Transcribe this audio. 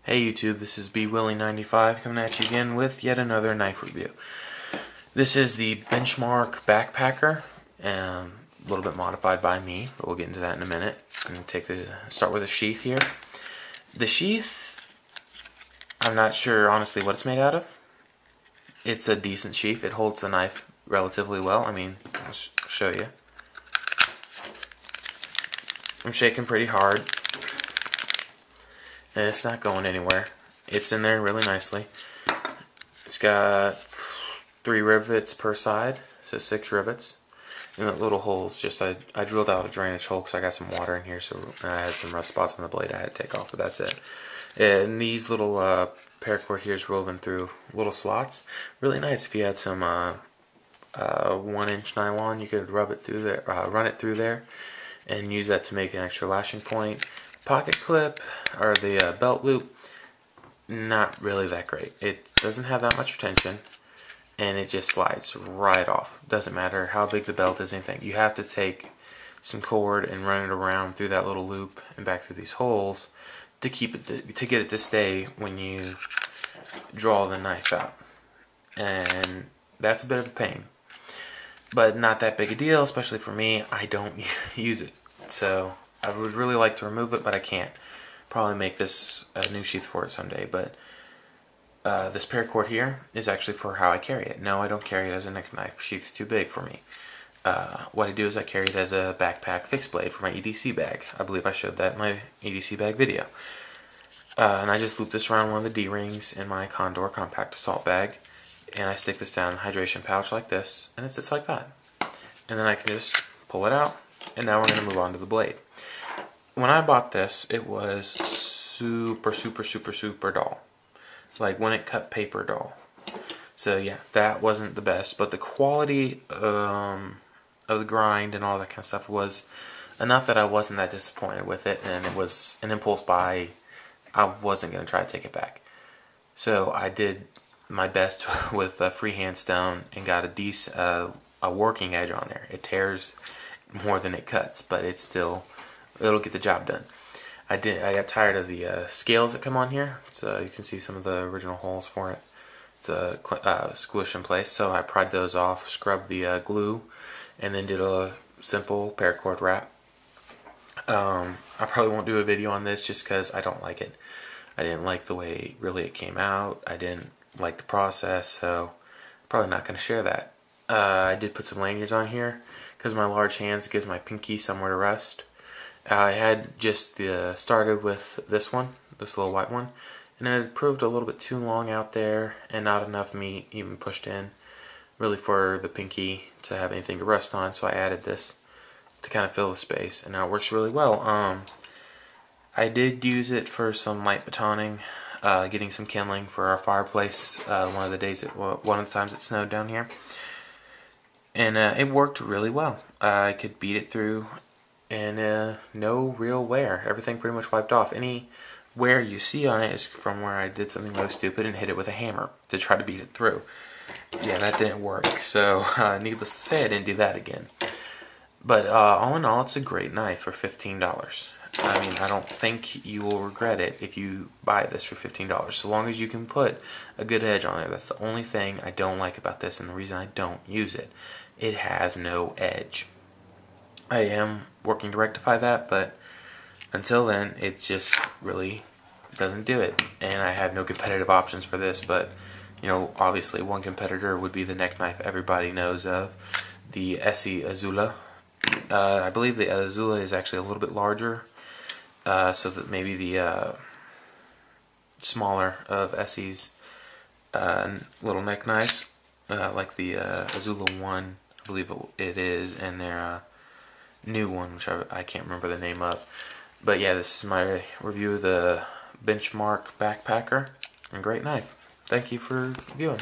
Hey YouTube, this is B-Willie95 coming at you again with yet another knife review. This is the Benchmark Backpacker, a little bit modified by me, but we'll get into that in a minute. I'm going to start with a sheath here. The sheath, I'm not sure honestly what it's made out of. It's a decent sheath. It holds the knife relatively well. I mean, I'll show you. I'm shaking pretty hard. And it's not going anywhere. It's in there really nicely. It's got 3 rivets per side, so 6 rivets. And the little holes, I drilled out a drainage hole because I got some water in here, so I had some rust spots on the blade I had to take off, but that's it. And these little paracord here is woven through little slots. Really nice if you had some 1-inch nylon, you could run it through there, and use that to make an extra lashing point. Pocket clip, or the belt loop, not really that great. It doesn't have that much retention, and it just slides right off. Doesn't matter how big the belt is, anything. You have to take some cord and run it around through that little loop and back through these holes to keep it to get it to stay when you draw the knife out. And that's a bit of a pain, but not that big a deal, especially for me. I don't use it, so I would really like to remove it, but I can't. Probably make this a new sheath for it someday, but this paracord here is actually for how I carry it. No, I don't carry it as a neck knife. Sheath's too big for me. What I do is I carry it as a backpack fixed blade for my EDC bag. I believe I showed that in my EDC bag video. And I just loop this around one of the D-rings in my Condor compact assault bag, and I stick this down in a hydration pouch like this, and it sits like that. And then I can just pull it out, and now we're going to move on to the blade. When I bought this, it was super dull. Like when it cut paper dull. So yeah, that wasn't the best, but the quality of the grind and all that kind of stuff was enough that I wasn't that disappointed with it, and it was an impulse buy. I wasn't going to try to take it back. So I did my best with a freehand stone and got a working edge on there. It tears more than it cuts, but it'll get the job done. I got tired of the scales that come on here, so you can see some of the original holes for it. It's a squish in place, so I pried those off, scrubbed the glue, and then did a simple paracord wrap. I probably won't do a video on this just because I don't like it. I didn't like the way really it came out. I didn't like the process, so I'm probably not going to share that. I did put some lanyards on here because my large hands gives my pinky somewhere to rest. I had just started with this little white one, and it proved a little bit too long out there and not enough meat even pushed in really for the pinky to have anything to rest on, so I added this to kind of fill the space, and now it works really well. I did use it for some light batoning, getting some kindling for our fireplace one of the times it snowed down here, and it worked really well. I could beat it through, and no real wear. Everything pretty much wiped off. Any wear you see on it is from where I did something really stupid and hit it with a hammer to try to beat it through. Yeah, that didn't work, so needless to say, I didn't do that again. But all in all, it's a great knife for $15. I mean, I don't think you will regret it if you buy this for $15, so long as you can put a good edge on there. That's the only thing I don't like about this, and the reason I don't use it. It has no edge. I am working to rectify that, but until then, it just really doesn't do it. And I have no competitive options for this, but you know, obviously one competitor would be the neck knife everybody knows of, the Essie Azula. I believe the Azula is actually a little bit larger, so that maybe the smaller of Essie's little neck knives, like the Azula 1, I believe it is, and their new one, which I can't remember the name of. But yeah, this is my review of the Benchmark Backpacker, and great knife. Thank you for viewing.